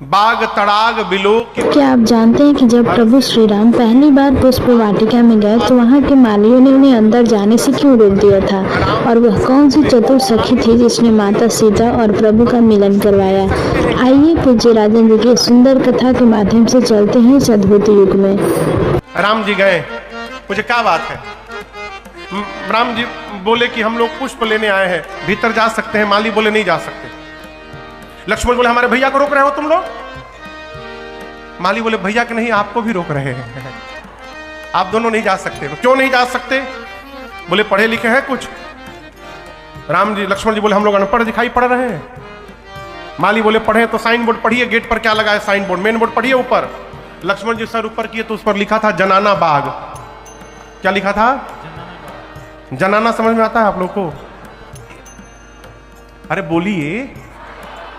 बाग तड़ाग below. क्या आप जानते हैं कि जब प्रभु श्री राम पहली बार पुष्प वाटिका में गए तो वहाँ के मालियों ने उन्हें अंदर जाने से क्यों रोक दिया था? और वह कौन सी चतुर सखी थी जिसने माता सीता और प्रभु का मिलन करवाया? आइए पूज्य राजन जी की सुंदर कथा के माध्यम से चलते हैं इस अद्भुत युग में। राम जी गए, मुझे क्या बात है? राम जी बोले कि हम लोग पुष्प लेने आए हैं, भीतर जा सकते हैं? माली बोले नहीं जा सकते। लक्ष्मण बोले हमारे भैया को रोक रहे हो तुम लोग? माली बोले भैया के नहीं, आपको भी रोक रहे हैं, आप दोनों नहीं जा सकते। क्यों नहीं जा सकते? बोले पढ़े लिखे हैं कुछ। राम जी लक्ष्मण जी बोले हम लोग अनपढ़ दिखाई पड़ रहे हैं। माली बोले पढ़े तो साइन बोर्ड पढ़िए, गेट पर क्या लगा है साइन बोर्ड, मेन बोर्ड पढ़िए ऊपर। लक्ष्मण जी सर ऊपर किए तो उस पर लिखा था जनाना बाग। क्या लिखा था? जनाना समझ में आता है आप लोग को? अरे बोलिए,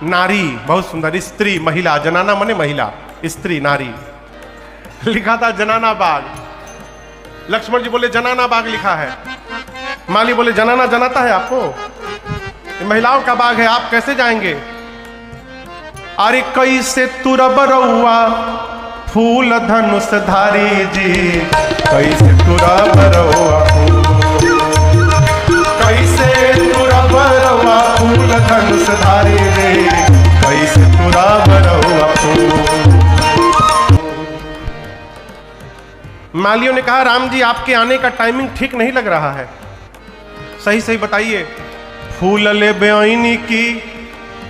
नारी, बहुत सुंदर, स्त्री, महिला, जनाना माने महिला, स्त्री, नारी, लिखा था जनाना बाग। लक्ष्मण जी बोले जनाना बाग लिखा है। माली बोले जनाना जनाता है आपको? ये महिलाओं का बाग है, आप कैसे जाएंगे? अरे कैसे तुरब रउआ फूल धनुष धारी जी, कैसे तुरब रउआ, कैसे तुरब रउआ फूल धनुष धारी रे, कैसे तुरब रउआ फूल। मालियों ने कहा राम जी आपके आने का टाइमिंग ठीक नहीं लग रहा है, सही सही बताइए। फूल ले बेईनी की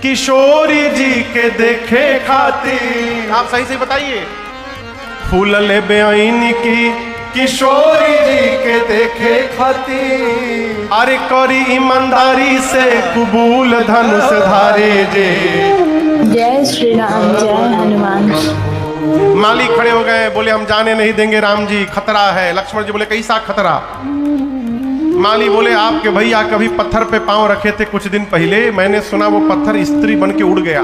किशोरी जी के देखे खातिर, आप सही सही बताइए। फूल ले बेईनी की किशोरी जी के देखे खातिर, अरे करी ईमानदारी से कबूल धनुष धारे जे। जय श्री राम, जय हनुमान। माली खड़े हो गए, बोले हम जाने नहीं देंगे राम जी, खतरा है। लक्ष्मण जी बोले कैसा खतरा? माली बोले आपके भैया कभी पत्थर पे पांव रखे थे कुछ दिन पहले, मैंने सुना वो पत्थर स्त्री बन के उड़ गया।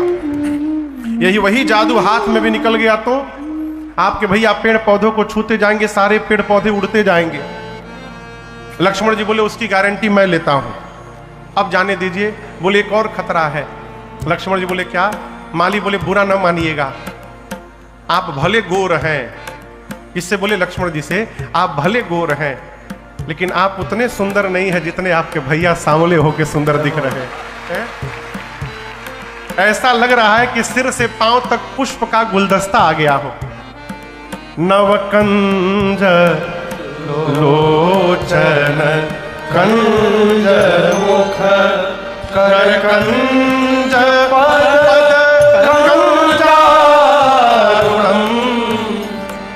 यही वही जादू हाथ में भी निकल गया तो आपके भैया पेड़ पौधों को छूते जाएंगे, सारे पेड़ पौधे उड़ते जाएंगे। लक्ष्मण जी बोले उसकी गारंटी मैं लेता हूं, अब जाने दीजिए। बोले एक और खतरा है। लक्ष्मण जी बोले क्या? माली बोले बुरा न मानिएगा, आप भले गोर हैं। इससे बोले लक्ष्मण जी से आप भले गोर हैं, लेकिन आप उतने सुंदर नहीं है जितने आपके भैया सांवले होके सुंदर दिख रहे हैं। ऐसा लग रहा है कि सिर से पांव तक पुष्प का गुलदस्ता आ गया हो। नवकंज लोचन कंज मुख कर कंज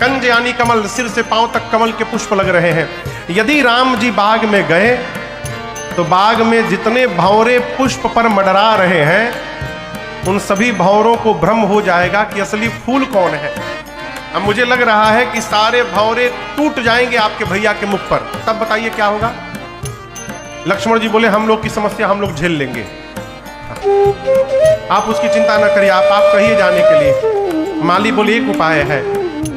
कंज यानी कमल, सिर से पांव तक कमल के पुष्प लग रहे हैं। यदि राम जी बाग में गए तो बाग में जितने भंवरे पुष्प पर मंडरा रहे हैं उन सभी भंवरों को भ्रम हो जाएगा कि असली फूल कौन है। अब मुझे लग रहा है कि सारे भंवरे टूट जाएंगे आपके भैया के मुख पर, तब बताइए क्या होगा? लक्ष्मण जी बोले हम लोग की समस्या हम लोग झेल लेंगे, आप उसकी चिंता न करिए, आप कहिए जाने के लिए। माली बोले एक उपाय है,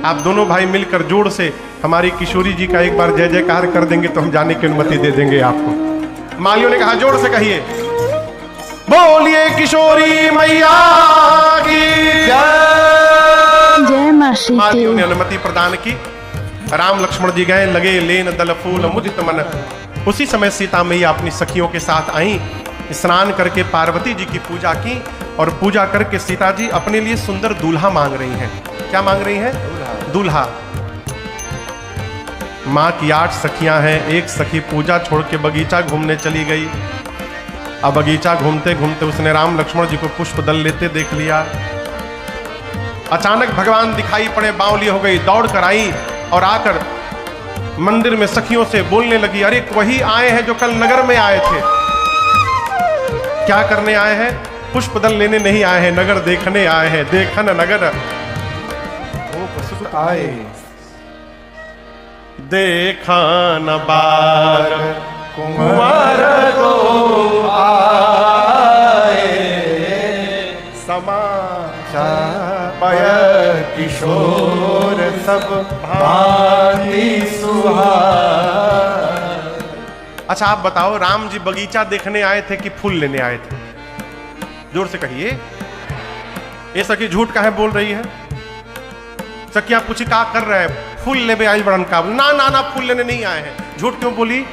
आप दोनों भाई मिलकर जोड़ से हमारी किशोरी जी का एक बार जय जयकार कर देंगे तो हम जाने की अनुमति दे देंगे आपको। मालियों ने कहा जोड़ से कहिए, बोलिए किशोरी मैया की जय मां सीता। मालियों ने अनुमति प्रदान की। राम लक्ष्मण जी गए, लगे लेन दल फूल मुदित मन। उसी समय सीता मैया अपनी सखियों के साथ आई, स्नान करके पार्वती जी की पूजा की और पूजा करके सीता जी अपने लिए सुंदर दूल्हा मांग रही हैं। क्या मांग रही हैं? दूल्हा। माँ की 8 सखियां हैं, एक सखी पूजा छोड़ के बगीचा घूमने चली गई। अब बगीचा घूमते घूमते उसने राम लक्ष्मण जी को पुष्प दल लेते देख लिया। अचानक भगवान दिखाई पड़े, बावली हो गई, दौड़ कर आई और आकर मंदिर में सखियों से बोलने लगी, अरे वही आए हैं जो कल नगर में आए थे। क्या करने आए हैं? पुष्प दल लेने नहीं आए हैं, नगर देखने आए हैं। देखन नगर आए, देखन बार कुंवर दो आए, समाचार पय किशोर सब भांति सुहार। अच्छा आप बताओ, राम जी बगीचा देखने आए थे कि फूल लेने आए थे? जोर से कहिए। ये सखी झूठ काहे बोल रही है? सखिया पूछी का कर रहे हैं? फूल लेबे आई बड़न का। ना ना ना, फूल लेने नहीं आए हैं। झूठ क्यों बोली?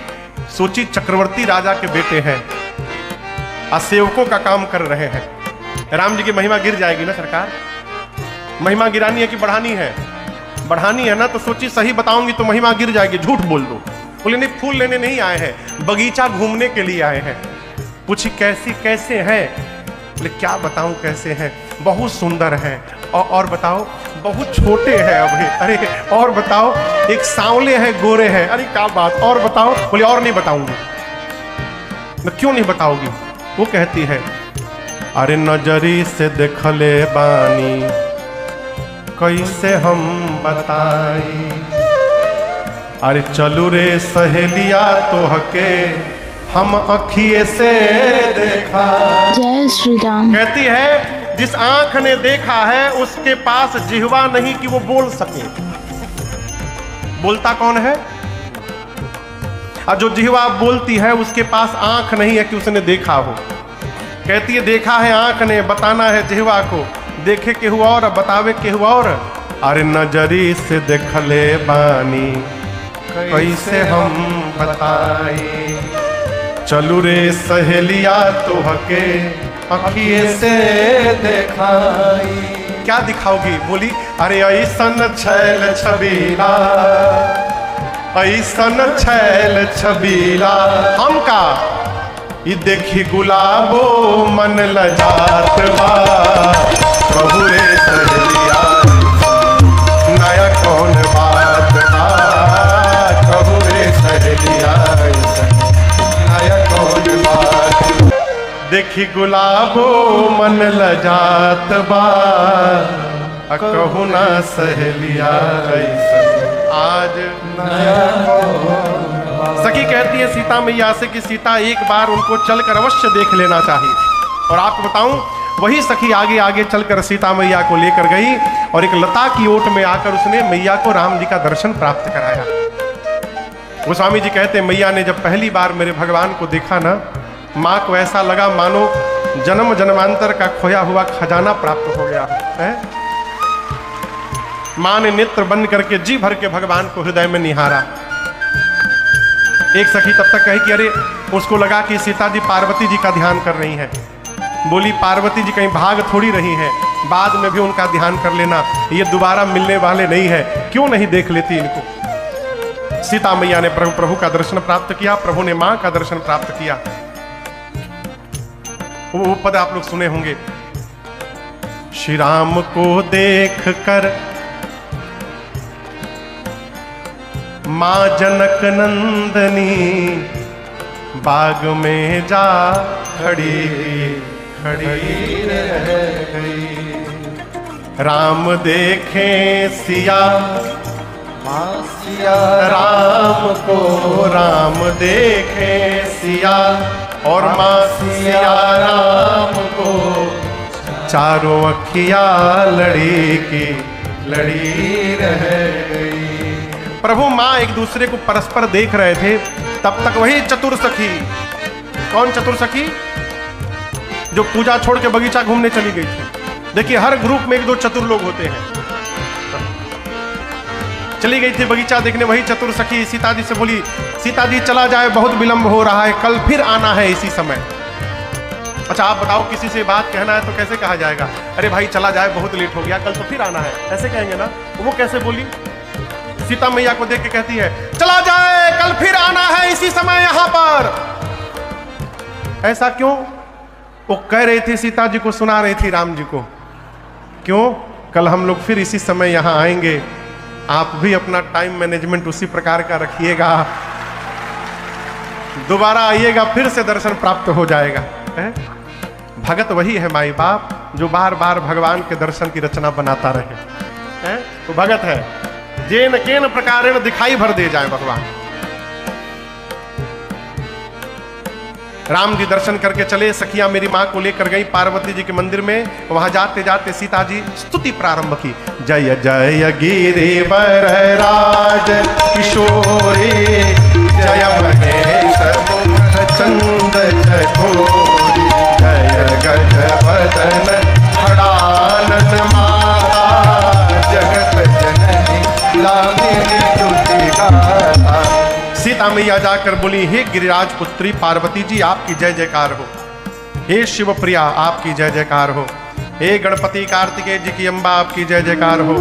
सोची चक्रवर्ती राजा के बेटे हैं और सेवकों का काम कर रहे हैं। राम जी की महिमा गिर जाएगी ना सरकार। महिमा गिरानी है कि बढ़ानी है? बढ़ानी है ना, तो सोची सही बताऊंगी तो महिमा गिर जाएगी, झूठ बोल दो। बोले नहीं, फूल लेने नहीं आए हैं, बगीचा घूमने के लिए आए हैं। पूछी कैसे हैं? बोले क्या बताऊं कैसे हैं, बहुत सुंदर हैं। और बताओ, बहुत छोटे हैं अभी। अरे और बताओ, एक सांवले हैं, गोरे हैं। अरे क्या बात, और बताओ। बोले और नहीं बताऊंगी। मैं क्यों नहीं बताओगी? वो कहती है अरे नजरी से देखले बानी, कैसे हम बताई। अरे चलू रे सहेलिया तोहके, हम अखिए से देखा। जय श्री राम। कहती है जिस आंख ने देखा है उसके पास जिह्वा नहीं कि वो बोल सके। बोलता कौन है? और जो जिह्वा बोलती है उसके पास आंख नहीं है कि उसने देखा हो। कहती है देखा है आंख ने, बताना है जिह्वा को। देखे के हुआ और बतावे के हुआ और। अरे नजरी से देखले बानी, कैसे हम बताई। चलू रे सहेलिया तोहके, अखिए से देखाई। क्या दिखाओगी? बोली अरे ऐसन छैल छबीला, ऐसन छैल छबीला। हम का ये देखी गुलाबो मन लजात बा। कहू रे सहेलिया नया कौन बात बा। कहू रे सहेलिया नया कौन बात। देखी गुलाबो मन लजात बा, कहू ना सहेलिया आज नया। सखी कहती है सीता मैया से कि सीता एक बार उनको चलकर अवश्य देख लेना चाहिए। और आपको बताऊं, वही सखी आगे आगे चलकर सीता मैया को लेकर गई और एक लता की ओट में आकर उसने मैया को राम जी का दर्शन प्राप्त कराया। गोस्वामी जी कहते हैं मैया ने जब पहली बार मेरे भगवान को देखा ना, माँ को ऐसा लगा मानो जन्म जन्मांतर का खोया हुआ खजाना प्राप्त हो गया है। माँ ने नेत्र बंद करके जी भर के भगवान को हृदय में निहारा। एक सखी तब तक कही कि अरे उसको लगा कि सीता जी पार्वती जी का ध्यान कर रही हैं। बोली पार्वती जी कहीं भाग थोड़ी रही हैं, बाद में भी उनका ध्यान कर लेना, ये दोबारा मिलने वाले नहीं है, क्यों नहीं देख लेती इनको। सीता मैया ने प्रभु का दर्शन प्राप्त किया, प्रभु ने मां का दर्शन प्राप्त किया। वो पद आप लोग सुने होंगे, श्री राम को देख कर माँ जनक नंदनी, बाग में जा खड़ी रह गई। राम देखे सिया, सिया राम को, राम देखे सिया और माँ सिया राम को। चारों अखिया लड़ी की लड़ी रह गई। प्रभु माँ एक दूसरे को परस्पर देख रहे थे, तब तक वही चतुर सखी। कौन चतुर सखी? जो पूजा छोड़ के बगीचा घूमने चली गई थी। देखिए हर ग्रुप में एक दो चतुर लोग होते हैं। चली गई थी बगीचा देखने वही चतुर सखी। सीता जी से बोली सीता जी चला जाए, बहुत विलंब हो रहा है, कल फिर आना है इसी समय। अच्छा आप बताओ, किसी से बात कहना है तो कैसे कहा जाएगा? अरे भाई चला जाए, बहुत लेट हो गया, कल तो फिर आना है, ऐसे कहेंगे ना। वो कैसे बोली? सीता मैया को देख के कहती है चला जाए, कल फिर आना है इसी समय यहां पर। ऐसा क्यों? वो कह रही थी सीता जी को, सुना रही थी राम जी को। क्यों? कल हम लोग फिर इसी समय यहां आएंगे, आप भी अपना टाइम मैनेजमेंट उसी प्रकार का रखिएगा, दोबारा आइएगा, फिर से दर्शन प्राप्त हो जाएगा। भगत वही है माई बाप जो बार बार भगवान के दर्शन की रचना बनाता रहे। तो भगत है जेन केन प्रकारेण दिखाई भर दे जाए भगवान। राम जी दर्शन करके चले, सखियां मेरी मां को लेकर गई पार्वती जी के मंदिर में। वहां जाते जाते सीता जी स्तुति प्रारंभ की, जय जय गिरिवर राज किशोरी, जय महेश मुख चंद चकोरी, जय गज बदन खड़ा कानन माता जगत जननी दामिनी स्तुति गाथा। सीता मैया जाकर बोली, हे गिरिराज पुत्री पार्वती जी आपकी जय जयकार हो, हे शिव प्रिया आपकी जय जयकार हो, हे गणपति कार्तिकेय जी की अम्बा आपकी जय जयकार हो।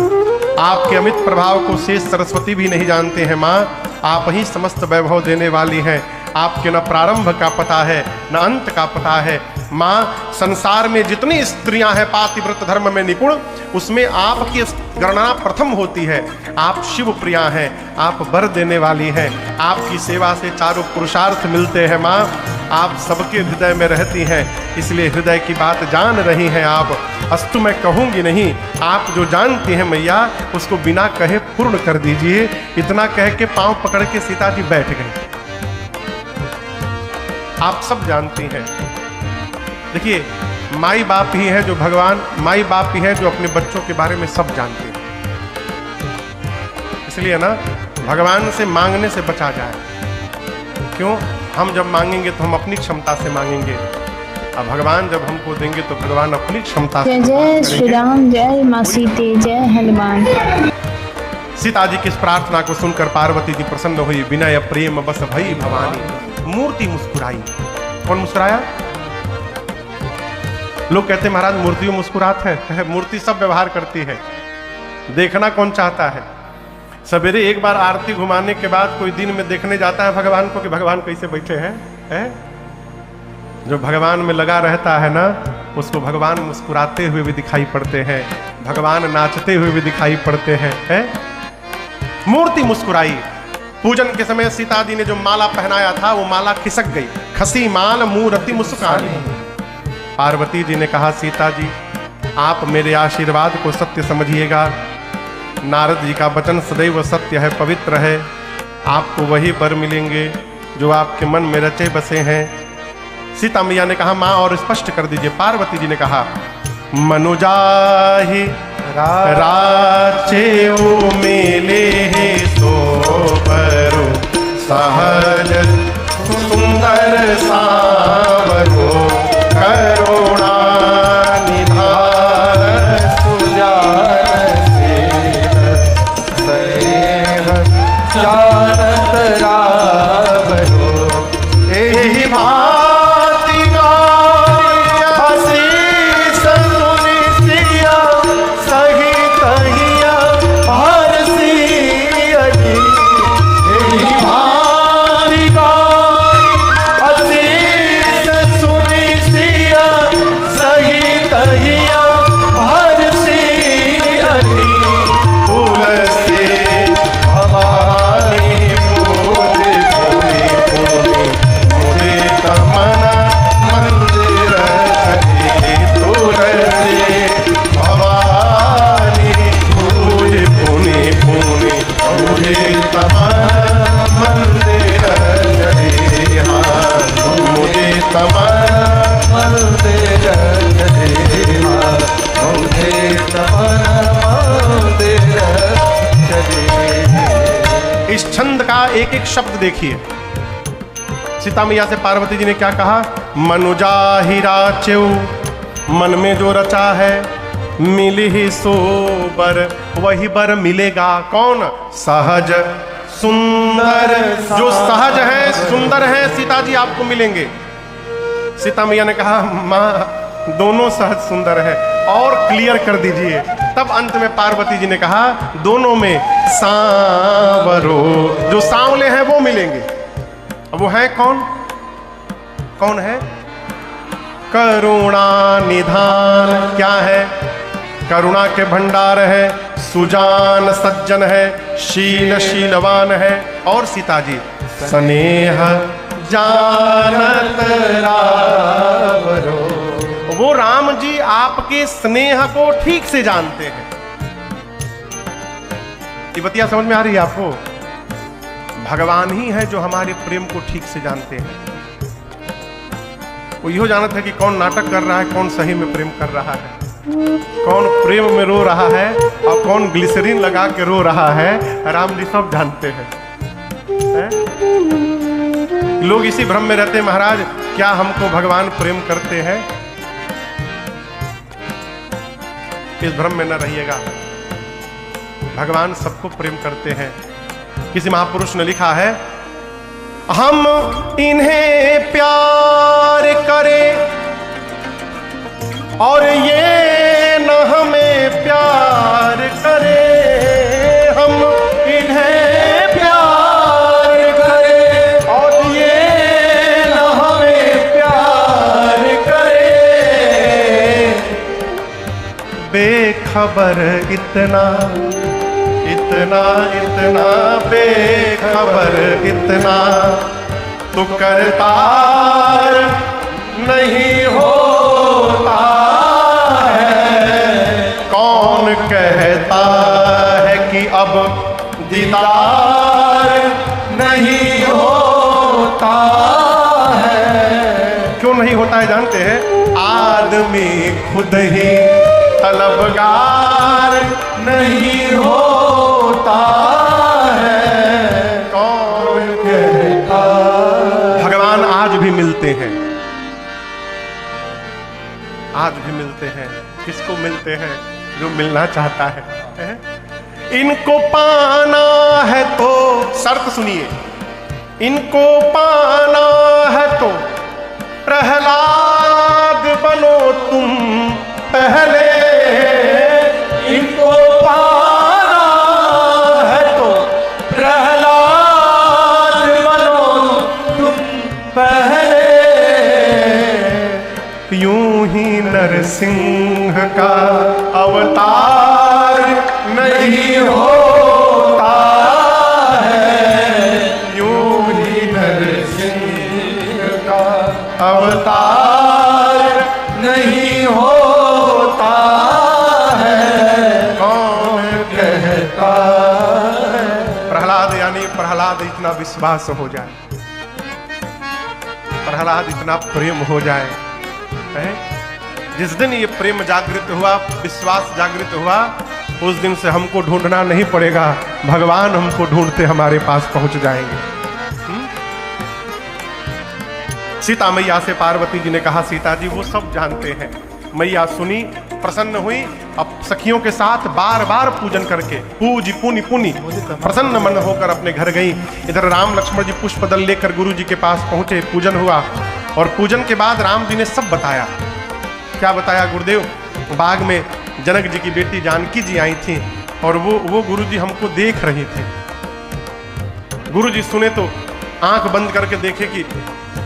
आपके अमित प्रभाव को शेष सरस्वती भी नहीं जानते हैं माँ, आप ही समस्त वैभव देने वाली हैं। आपके न प्रारंभ का पता है न अंत का पता है माँ। संसार में जितनी स्त्रियां हैं पातिव्रत धर्म में निपुण, उसमें आपकी गणना प्रथम होती है। आप शिव प्रिया हैं, आप वर देने वाली हैं। आपकी सेवा से चारों पुरुषार्थ मिलते हैं माँ। आप सबके हृदय में रहती हैं, इसलिए हृदय की बात जान रही हैं आप। अस्तु मैं कहूँगी नहीं, आप जो जानती हैं मैया उसको बिना कहे पूर्ण कर दीजिए। इतना कह के पाँव पकड़ के सीता जी बैठ गए। आप सब जानती हैं, देखिए माई बाप ही है जो भगवान, माई बाप ही है जो अपने बच्चों के बारे में सब जानते हैं। इसलिए ना भगवान से मांगने से बचा जाए। क्यों? हम जब मांगेंगे तो हम अपनी क्षमता से मांगेंगे, और भगवान जब हमको देंगे तो भगवान अपनी क्षमता से। जय श्री राम, जय माँ सीते, जय हनुमान। सीता जी की इस प्रार्थना को सुनकर पार्वती जी प्रसन्न हुई। विनय प्रेम बस भई भवानी, मूर्ति मुस्कुराई। कौन मुस्कुराया? लोग कहते महाराज मूर्तियों मुस्कुरात है। मूर्ति सब व्यवहार करती है, देखना कौन चाहता है? सवेरे एक बार आरती घुमाने के बाद कोई दिन में देखने जाता है भगवान को कि भगवान कैसे बैठे हैं, है? जो भगवान में लगा रहता है ना, उसको भगवान मुस्कुराते हुए भी दिखाई पड़ते हैं, भगवान नाचते हुए भी दिखाई पड़ते हैं, है? मूर्ति मुस्कुराई। पूजन के समय सीता जी ने जो माला पहनाया था वो माला खिसक गई। खसी माल मूर्ति मुस्कानी। पार्वती जी ने कहा, सीता जी आप मेरे आशीर्वाद को सत्य समझिएगा। नारद जी का वचन सदैव सत्य है, पवित्र है। आपको वही वर मिलेंगे जो आपके मन में रचे बसे हैं। सीता मैया ने कहा, माँ और स्पष्ट कर दीजिए। पार्वती जी ने कहा, मनुजाहि राचेऊ मिले सो बरु सहज सुंदर सावरो करुणा निधान सुजान सेव जानत रावरो। एहि भांति गाय आशीष सुनि सिया सही कहिया हरसी अजी। एहि भांति गाय आशीष सुनि सिया सही कहिया हरसी अजी। तुलसी भवानी पूज पूरी पूरी मुझे तमना मंदिर सजी। तुलसी भवानी पूज पूरी पूरी मुझे तमना मंदिर सजी। हाँ मुझे तमना मंदिर सजी। हाँ मुझे तमना मंदिर सजी। इस छंद का एक एक शब्द देखिए। सीता मैया से पार्वती जी ने क्या कहा? मनुजा ही राचेऊ, मन में जो रचा है, मिली ही सो बर, वही बर मिलेगा। कौन? सहज सुंदर। जो सहज है सुंदर है सीता जी आपको मिलेंगे। सीता मैया ने कहा, माँ दोनों सहज सुंदर है, और क्लियर कर दीजिए। तब अंत में पार्वती जी ने कहा, दोनों में सांवरो, जो सांवले हैं वो मिलेंगे। अब वो है कौन? कौन है? करुणा निधान। क्या है? करुणा के भंडार है, सुजान सज्जन है, शील शीलवान है। और सीता जी स्नेह जानत रावरो, वो राम जी आपके स्नेह को ठीक से जानते हैं। ये बतिया समझ में आ रही है आपको? भगवान ही है जो हमारे प्रेम को ठीक से जानते हैं। वो यो जानत है कि कौन नाटक कर रहा है, कौन सही में प्रेम कर रहा है, कौन प्रेम में रो रहा है और कौन ग्लिसरीन लगा के रो रहा है। राम जी सब जानते हैं, लोग इसी भ्रम में रहते हैं, महाराज क्या हमको भगवान प्रेम करते हैं? इस भ्रम में न रहिएगा। भगवान सबको प्रेम करते हैं। किसी महापुरुष ने लिखा है, हम इन्हें प्यार करें और ये न हमें प्यार करें, हम इन्हें प्यार करें और ये न हमें प्यार करें। बेखबर इतना इतना इतना बेखबर इतना तो करतार नहीं होता है। कौन कहता है कि अब दीदार नहीं होता है? क्यों नहीं होता है जानते हैं? आदमी खुद ही तलबगार नहीं होता है। कौन कहता? भगवान आज भी मिलते हैं, आज भी मिलते हैं। किसको मिलते हैं? जो मिलना चाहता है। इनको पाना है तो, शर्त सुनिए, इनको पाना है तो प्रहलाद बनो तुम पहले। इनको पाना है तो प्रहलाद बनो तुम पहले। यूं ही नरसिंह का अवतार नहीं होता है। यूं ही नरसिंह का अवतार नहीं होता है। कौन कहता है? प्रहलाद यानी प्रहलाद इतना विश्वास हो जाए, प्रहलाद इतना प्रेम हो जाए है? जिस दिन ये प्रेम जागृत हुआ, विश्वास जागृत हुआ, उस दिन से हमको ढूंढना नहीं पड़ेगा, भगवान हमको ढूंढते हमारे पास पहुंच जाएंगे। सीता मैया से पार्वती जी ने कहा, सीता जी वो सब जानते हैं। मैया सुनी, प्रसन्न हुई, अब सखियों के साथ बार बार पूजन करके पूजी पुनि पुनि प्रसन्न मन होकर अपने घर गई। इधर राम लक्ष्मण जी पुष्पदल लेकर गुरु जी के पास पहुंचे, पूजन हुआ और पूजन के बाद राम जी ने सब बताया। क्या बताया गुरुदेव? बाग में जनक जी की बेटी जानकी जी आई थी और वो गुरु जी हमको देख रही थी। गुरु जी सुने तो आंख बंद करके देखे कि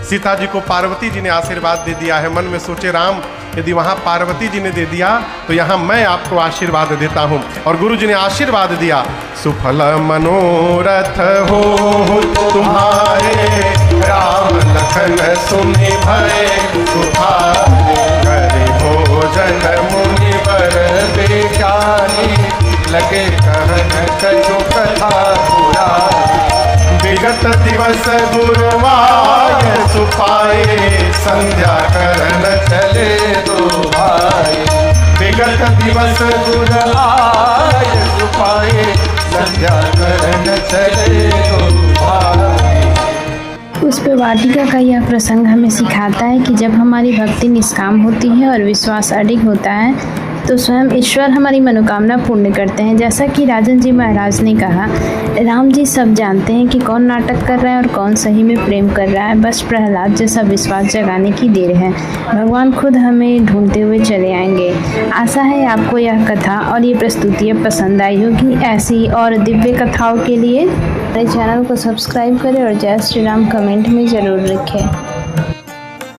सीता जी को पार्वती जी ने आशीर्वाद दे दिया है। मन में सोचे, राम यदि वहां पार्वती जी ने दे दिया तो यहां मैं आपको आशीर्वाद देता हूं। और गुरु जी ने आशीर्वाद दिया, सुफल मनोरथ हो तुम्हारे, राम लखन सुनि भय सुखारे, करे भोजन मुनि बर बेचारी, लगे कहन कछु कथा पुरानी। विगत दिवस गुरुवाय सुपाए, संध्या करन चले दो भाई। विगत दिवस गुरुवाय सुपाए, संध्या करन चले दो भाई। पुष्प वाटिका का यह प्रसंग हमें सिखाता है कि जब हमारी भक्ति निष्काम होती है और विश्वास अडिग होता है तो स्वयं ईश्वर हमारी मनोकामना पूर्ण करते हैं। जैसा कि राजन जी महाराज ने कहा, राम जी सब जानते हैं कि कौन नाटक कर रहा है और कौन सही में प्रेम कर रहा है, बस प्रहलाद जैसा विश्वास जगाने की देर है। भगवान खुद हमें ढूंढते हुए चले आएंगे। आशा है आपको यह कथा और ये प्रस्तुतियाँ पसंद आई होगी। ऐसी और दिव्य कथाओं के लिए मेरे चैनल को सब्सक्राइब करें और जय श्री राम कमेंट में ज़रूर लिखें।